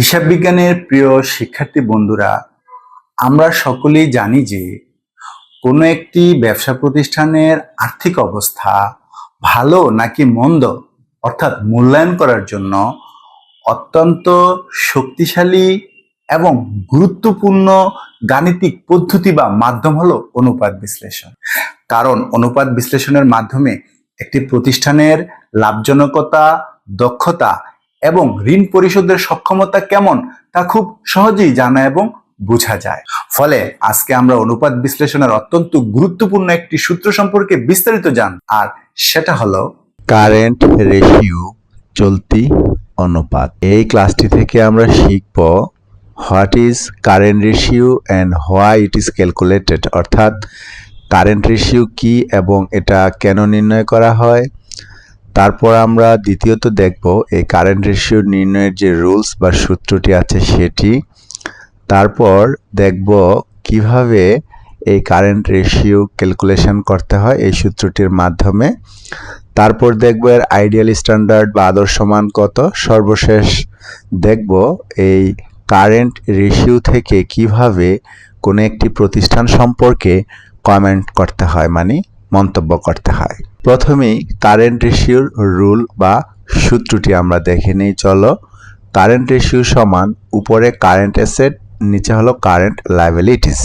হিসাব বিজ্ঞানের প্রিয় শিক্ষার্থী বন্ধুরা, আমরা সকলেই জানি যে কোনো একটি ব্যবসা প্রতিষ্ঠানের আর্থিক অবস্থা ভালো নাকি মন্দ অর্থাৎ মূল্যায়ন করার জন্য অত্যন্ত শক্তিশালী এবং গুরুত্বপূর্ণ গাণিতিক পদ্ধতি বা মাধ্যম হলো অনুপাত বিশ্লেষণ। কারণ অনুপাত বিশ্লেষণের মাধ্যমে একটি প্রতিষ্ঠানের লাভজনকতা, দক্ষতা এবং ঋণ পরিশোধের সক্ষমতা কেমন তা খুব সহজেই জানা এবং বোঝা যায়। ফলে আজকে আমরা অনুপাত বিশ্লেষণের অত্যন্ত গুরুত্বপূর্ণ একটি সূত্র সম্পর্কে বিস্তারিত জান, আর সেটা হলো কারেন্ট রেশিও, চলতি অনুপাত। এই ক্লাসটি থেকে আমরা শিখব what is current ratio and why it is calculated, অর্থাৎ কারেন্ট রেশিও কি এবং এটা কেন নির্ণয় করা হয়। তারপর আমরা দ্বিতীয়ত দেখব এই কারেন্ট রেশিও নির্ণয়ের যে রুলস বা সূত্রটি আছে সেটি। তারপর দেখব কিভাবে এই কারেন্ট রেশিও ক্যালকুলেশন করতে হয় এই সূত্রটির মাধ্যমে। তারপর দেখব এর আইডিয়াল স্ট্যান্ডার্ড বা আদর্শ মান কত। সর্বশেষ দেখব এই কারেন্ট রেশিও থেকে কিভাবে কোনো একটি প্রতিষ্ঠান সম্পর্কে কমেন্ট করতে হয়, মানে মন্তব্য করতে হয়। প্রথমেই কারেন্ট রেশিওর রুল বা সূত্রটি আমরা দেখে নিই। চলো। কারেন্ট রেশিও সমান উপরে কারেন্ট অ্যাসেট, নিচে হলো কারেন্ট লায়াবিলিটিস।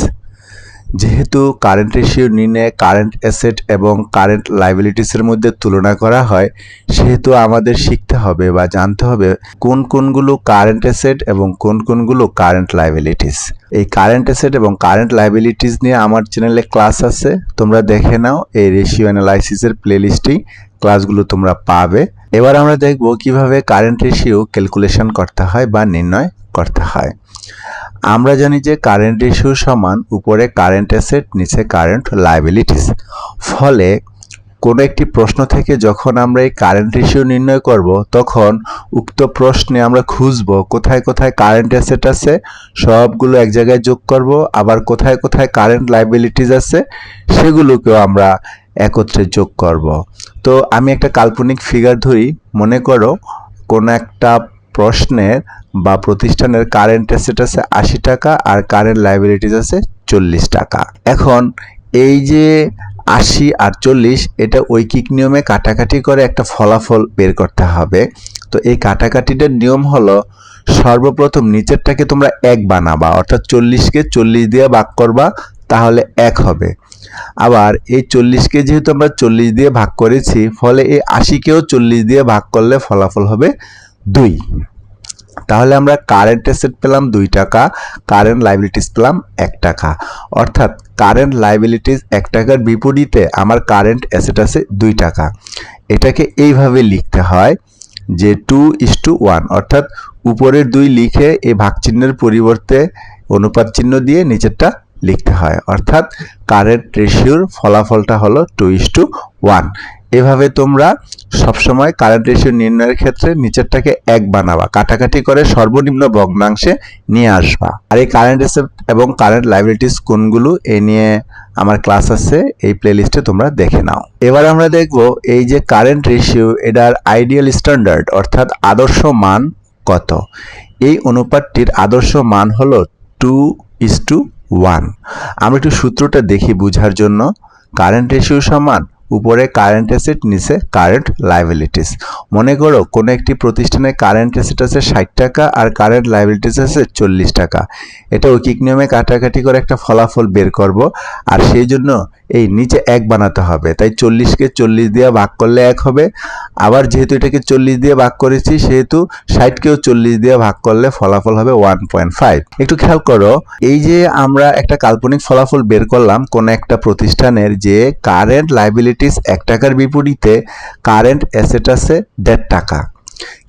যেহেতু কারেন্ট রেশিও নির্ণয়ে কারেন্ট অ্যাসেট এবং কারেন্ট লায়াবিলিটিসের মধ্যে তুলনা করা হয়, সেহেতু আমাদের শিখতে হবে বা জানতে হবে কোন কোনগুলো কারেন্ট অ্যাসেট এবং কোন কোনগুলো কারেন্ট লায়াবিলিটিস। এই কারেন্ট অ্যাসেট এবং কারেন্ট লায়াবিলিটিস নিয়ে আমার চ্যানেলে ক্লাস আছে, তোমরা দেখে নাও। এই রেশিও অ্যানালাইসিসের প্লেলিস্টেই ক্লাসগুলো তোমরা পাবে। এবার আমরা দেখব কিভাবে কারেন্ট রেশিও ক্যালকুলেশন করতে হয় বা নির্ণয় করতে হয়। আমরা জানি যে কারেন্ট রেশিও সমান উপরে কারেন্ট অ্যাসেট, নিচে কারেন্ট লায়াবিলিটিস। ফলে কোনো একটি প্রশ্ন থেকে যখন আমরা এই কারেন্ট রেশিও নির্ণয় করব, তখন উক্ত প্রশ্নে আমরা খুঁজব কোথায় কোথায় কারেন্ট অ্যাসেট আছে, সবগুলো এক জায়গায় যোগ করব। আবার কোথায় কোথায় কারেন্ট লায়াবিলিটিস আছে, সেগুলোকেও আমরা একত্রে যোগ করব। তো আমি একটা কাল্পনিক ফিগার ধরি। মনে করো কোনো একটা প্রশ্নের বা প্রতিষ্ঠানের কারেন্ট অ্যাসেট আছে 80 টাকা আর কারেন্ট লায়াবিলিটিস আছে 40 টাকা। এখন এই যে 80 আর 40, এটা ঐকিক নিয়মে কাটাকাটি করে একটা ফলাফল বের করতে হবে। তো এই কাটাকাটিটার নিয়ম হলো, সর্বপ্রথম নিচেরটাকে তোমরা 1 বানাবা, অর্থাৎ 40কে 40 দিয়ে ভাগ করবা, তাহলে 1 হবে। আবার এই 40কে যেহেতু আমরা 40 দিয়ে ভাগ করেছি, ফলে এই 80কেও 40 দিয়ে ভাগ করলে ফলাফল হবে 2। তাহলে আমরা কারেন্ট অ্যাসেট পেলাম 2 টাকা, কারেন্ট লায়াবিলিটিস পেলাম 1 টাকা। অর্থাৎ কারেন্ট লায়াবিলিটিস 1 টাকার বিপরীতে আমার কারেন্ট অ্যাসেট আছে 2 টাকা। এটাকে এইভাবে লিখতে হয় যে 2:1, অর্থাৎ উপরের 2 লিখে এই ভাগ চিহ্নের পরিবর্তে অনুপাত চিহ্ন দিয়ে নিচেরটা লিখতে হয়। অর্থাৎ কারেন্ট রেশিওর ফলাফলটা হলো 2:1। এভাবে তোমরা সবসময় কারেন্ট রেশিও নির্ণয়ের ক্ষেত্রে নিচেরটাকে 1 বানাবা, কাটাকাটি করে সর্বনিম্ন ভগ্নাংশে নিয়ে আসবা। আর এই কারেন্ট অ্যাসেট এবং কারেন্ট লায়াবিলিটিস কোনগুলো, এ নিয়ে আমার ক্লাস আছে, এই প্লেলিস্টে তোমরা দেখে নাও। এবার আমরা দেখব এই যে কারেন্ট রেশিও, এটার আইডিয়াল স্ট্যান্ডার্ড অর্থাৎ আদর্শ মান কত। এই অনুপাতটির আদর্শ মান হলো 2:1। আমরা একটু সূত্রটা দেখি বোঝার জন্য। কারেন্ট রেশিও সমান উপরে কারেন্ট অ্যাসেট, নিচে কারেন্ট লায়াবিলিটিস। মনে করো কোনো একটি প্রতিষ্ঠানে কারেন্ট অ্যাসেট আছে 60 টাকা আর কারেন্ট লায়াবিলিটিস আছে 40 টাকা। এটা ঐকিক নিয়মে কাটাকাটি করে একটা ফলাফল বের করব, আর সেই জন্য এই নিচে 1 বানাতে হবে। তাই 40কে 40 দিয়ে ভাগ করলে 1 হবে। আবার যেহেতু এটাকে 40 দিয়ে ভাগ করেছি, সেহেতু 60কেও 40 দিয়ে ভাগ করলে ফলাফল হবে 1.5। একটু খেয়াল করো, এই যে আমরা একটা কাল্পনিক ফলাফল বের করলাম কোন একটা প্রতিষ্ঠানের, যে কারেন্ট লায়াবিলিটিস 1 টাকার বিপরীতে কারেন্ট অ্যাসেট আছে 1.5 টাকা,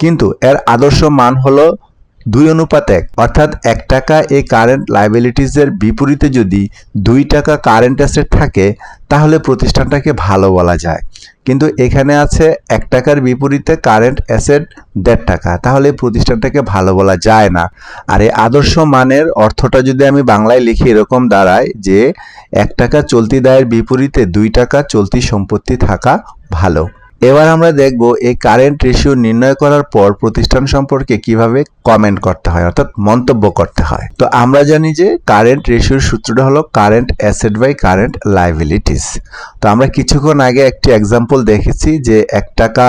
কিন্তু এর আদর্শ মান হলো 2:1, অর্থাৎ 1 টাকা এই কারেন্ট লায়াবিলিটিসের বিপরীতে যদি 2 টাকা কারেন্ট অ্যাসেট থাকে, তাহলে প্রতিষ্ঠানটাকে ভালো বলা যায়। কিন্তু এখানে আছে 1 টাকার বিপরীতে কারেন্ট অ্যাসেট 1.5 টাকা, তাহলে প্রতিষ্ঠানটাকে ভালো বলা যায় না। আর এই আদর্শ মানের অর্থটা যদি আমি বাংলায় লিখি, এরকম দাঁড়ায় যে 1 টাকা চলতি দায়ের বিপরীতে 2 টাকা চলতি সম্পত্তি থাকা ভালো। এবার আমরা দেখব এই কারেন্ট রেশিও নির্ণয় করার পর প্রতিষ্ঠান সম্পর্কে কিভাবে কমেন্ট করতে হয়, অর্থাৎ মন্তব্য করতে হয়। তো আমরা জানি যে কারেন্ট রেশিওর সূত্রটা হলো current asset by current liabilities. তো আমরা কিছুক্ষণ আগে একটি এক্সাম্পল দেখেছি যে 1 টাকা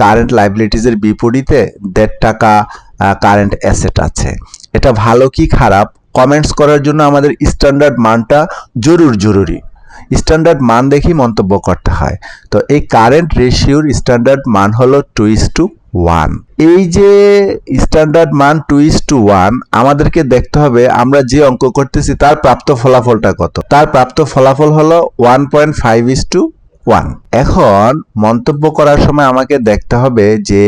কারেন্ট লাইবিলিটিসের বিপরীতে 1.5 টাকা কারেন্ট অ্যাসেট আছে। এটা ভালো কি খারাপ কমেন্টস করার জন্য আমাদের স্ট্যান্ডার্ড মানটা জরুরি। স্ট্যান্ডার্ড মান দেখেই মন্তব্য করতে হয়। তো এই কারেন্ট রেশিওর স্ট্যান্ডার্ড মান হলো 2:1। এই যে স্ট্যান্ডার্ড মান 2:1 আমাদেরকে দেখতে হবে আমরা যে অঙ্ক করতেছি তার প্রাপ্ত ফলাফলটা কত। তার প্রাপ্ত ফলাফল হলো 1.5:1। এখন মন্তব্য করার সময় আমাকে দেখতে হবে যে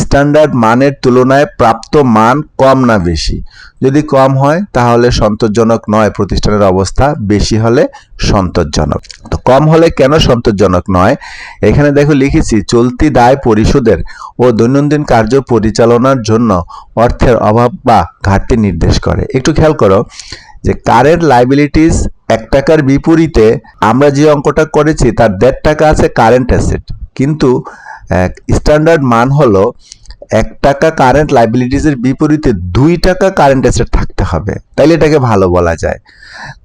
স্ট্যান্ডার্ড মানের তুলনায় প্রাপ্ত মান কম না বেশি। যদি কম হয় তাহলে সন্তোষজনক নয় প্রতিষ্ঠানের অবস্থা, বেশি হলে সন্তোষজনক। তো কম হলে কেন সন্তোষজনক নয়, এখানে দেখো লিখেছি চলতি দায় পরিশোধের ও দৈনন্দিন কার্য পরিচালনার জন্য অর্থের অভাব বা ঘাটতি নির্দেশ করে। একটু খেয়াল করো যে কারেন্ট লাইবিলিটিস 1 টাকার বিপরীতে আমরা যে অঙ্কটা করেছি তার 1.5 টাকা আছে কারেন্ট অ্যাসেট, কিন্তু স্ট্যান্ডার্ড মান হলো 1 টাকা কারেন্ট লাইবিলিটিসের বিপরীতে 2 টাকা কারেন্ট অ্যাসেট থাকতে হবে, তাইলে এটাকে ভালো বলা যায়।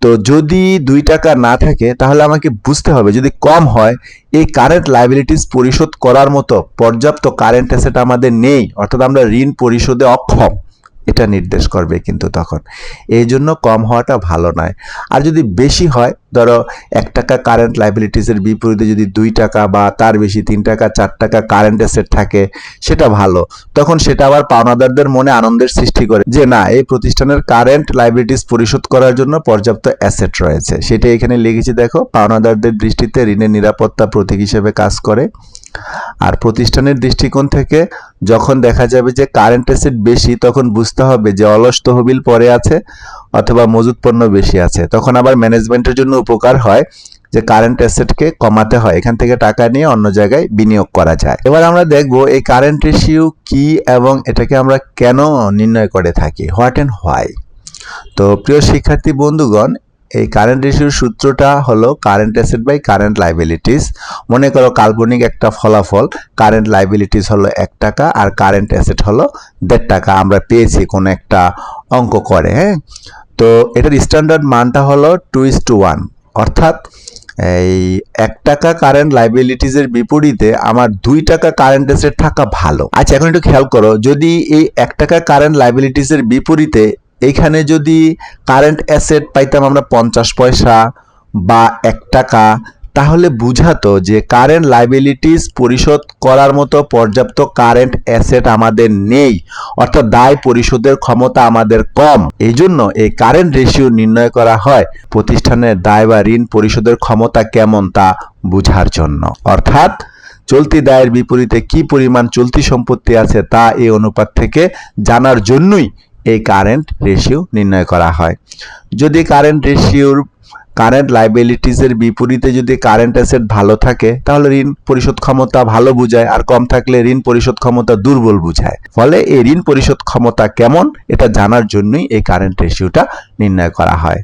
তো যদি 2 টাকা না থাকে তাহলে আমাকে বুঝতে হবে যদি কম হয় এই কারেন্ট লাইবিলিটিস পরিশোধ করার মতো পর্যাপ্ত কারেন্ট অ্যাসেট আমাদের নেই, অর্থাৎ আমরা ঋণ পরিশোধে অক্ষম, এটা নির্দেশ করবে কিন্তু তখন। এই জন্য কম হওয়াটা ভালো নয়। আর যদি বেশি হয়, ধরো 1 টাকা কারেন্ট লাইবিলিটিসের বিপরীতে যদি 2 টাকা বা তার বেশি 3 টাকা 4 টাকা কারেন্ট অ্যাসেট থাকে, সেটা ভালো। তখন সেটা আবার পাওনাদারদের মনে আনন্দের সৃষ্টি করে যে না, এই প্রতিষ্ঠানের কারেন্ট লাইবিলিটিস পরিশোধ করার জন্য পর্যাপ্ত অ্যাসেট রয়েছে। সেটা এখানে লিখেছি দেখো, পাওনাদারদের দৃষ্টিতে ঋণের নিরাপত্তা প্রতীক হিসেবে কাজ করে। আর প্রতিষ্ঠানের দৃষ্টিকোণ থেকে যখন দেখা যাবে যে কারেন্ট অ্যাসেট বেশি, তখন বুঝতে হবে যে অলস তহবিল পড়ে আছে অথবা মজুত পণ্য বেশি আছে। তখন আবার ম্যানেজমেন্টের জন্য উপকার হয় যে কারেন্ট অ্যাসেটকে কমাতে হয়, এখান থেকে টাকা নিয়ে অন্য জায়গায় বিনিয়োগ করা যায়। এবার আমরা দেখব এই কারেন্ট রেশিও কি এবং এটাকে আমরা কেন নির্ণয় করে থাকি, হোয়াট এন্ড হোয়াই। তো প্রিয় শিক্ষার্থী বন্ধুগণ, এই কারেন্ট রেশিওর সূত্রটা হলো current asset by current liabilities. মনে করো কাল্পনিক একটা ফলাফল, কারেন্ট লাইবিলিটিস হলো 1 টাকা আর কারেন্ট অ্যাসেট হলো 1.5 টাকা, আমরা পেয়েছি কোন একটা অঙ্ক করে। হ্যাঁ, তো এটার স্ট্যান্ডার্ড মানটা হলো 2:1, অর্থাৎ এই 1 টাকা কারেন্ট লাইবিলিটিসের বিপরীতে আমার 2 টাকা কারেন্ট অ্যাসেট থাকা ভালো। আচ্ছা, এখন একটু খেয়াল করো, যদি এই 1 টাকা কারেন্ট লাইবিলিটিসের বিপরীতে এইখানে যদি কারেন্ট অ্যাসেট পাইতাম আমরা 50 পয়সা বা 1 টাকা, তাহলে বুঝাতো যে কারেন্ট লাইবিলিটিস পরিশোধ করার মতো পর্যাপ্ত কারেন্ট অ্যাসেট আমাদের নেই, অর্থাৎ দায় পরিশোধের ক্ষমতা আমাদের কম। এই জন্য এই কারেন্ট রেশিও নির্ণয় করা হয় প্রতিষ্ঠানের দায় বা ঋণ পরিশোধের ক্ষমতা কেমন তা বোঝার জন্য। অর্থাৎ চলতি দায়ের বিপরীতে কি পরিমাণ চলতি সম্পত্তি আছে তা এই অনুপাত থেকে জানার জন্যই এই কারেন্ট রেশিও নির্ণয় করা হয়। যদি কারেন্ট রেশিওর কারেন্ট লাইবিলিটিসের বিপরীতে যদি কারেন্ট অ্যাসেট ভালো থাকে তাহলে ঋণ পরিশোধ ক্ষমতা ভালো বোঝায়, আর কম থাকলে ঋণ পরিশোধ ক্ষমতা দুর্বল বোঝায়। ফলে এই ঋণ পরিশোধ ক্ষমতা কেমন এটা জানার জন্যই এই কারেন্ট রেশিওটা নির্ণয় করা হয়।